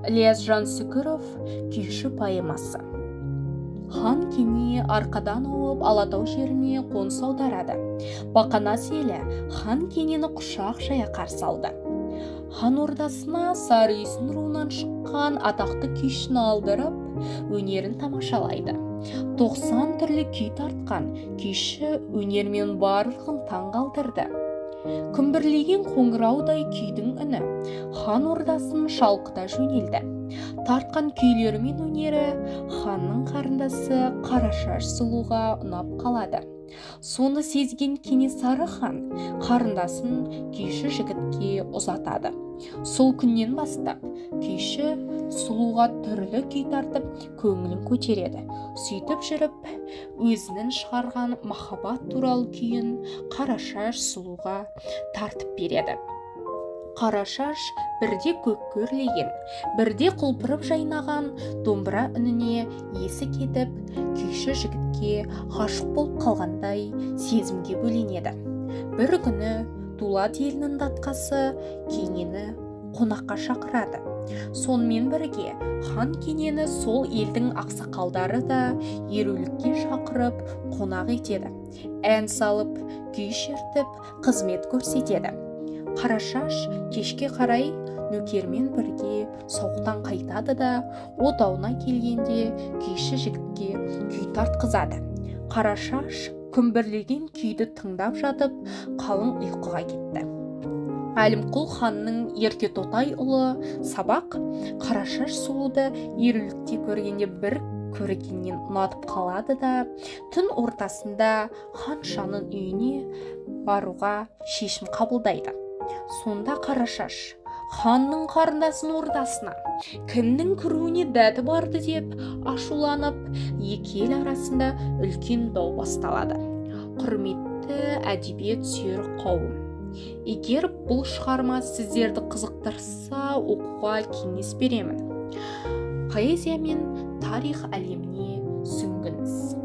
Ілияс Жансүгіров күйші поэмасы. Хан кене арқадан ауып Алатау жеріне қоныс аударады. Бақанас елі хан кенені құшақ жая қарсы алды. Хан ордасына Сары Үйсін руынан шыққан атақты күйшіні алдырып, өнерін тамашалайды. 90 түрлі күй тартқан күйші өнермен барлығын таң қалдырды. Күмбірлеген қоңыраудай күйдің үні хан ордасын шалқыта жөнелді. Тартқан күйлерімен өнері ханның қарындасы Қарашаш сұлуға ұнап қалады. Соны сезген Кенесары хан қарындасын күйші жігітке ұзатады. Сол күннен бастап күйші сұлуға түрлі күй тартып көңілін көтереді. Сөйтіп жүріп, өзінің шығарған махаббат туралы күйін Қарашаш сұлуға тартып береді. Қарашаш бірде көкке өрлеген, бірде құлпырып жайнаған домбыра үніне есі кетіп, күйші жігітке ғашық болып қалғандай сезімге бөленеді. Бір күні Дулат елінің датқасы Кенені қонаққа шақырады. Сонымен бірге хан Кенені сол елдің ақсақалдары да ерулікке шақырып қонақ етеді. Ән салып, күй шертіп, қызмет көрсетеді. Қарашаш кешке қарай нөкермен бірге соғыстан қайтады да отауына келгенде күйші жігітке күй тартқызады. Қарашаш күмбірлеген күйді тыңдап жатып, қалың ұйқыға кетті. Әлімқұл ханның Еркетотай ұлы Сабақ Қарашаш сұлуды ерулікте көргенде бір көргеннен ұнатып қалады да, түн ортасында ханшаның үйіне баруға шешім қабылдайды. Сонда Қарашаш ханның қарындасын ордасына кімнің кіруіне дәті барды деп ашуланып, екі ел арасында үлкен дау басталады. Құрметті әдебиет сүйер қауым, егер бұл шығарма сіздерді қызықтырса, оқуға кеңес беремін. Поэзия мен тарих әлеміне сүңгіңіз.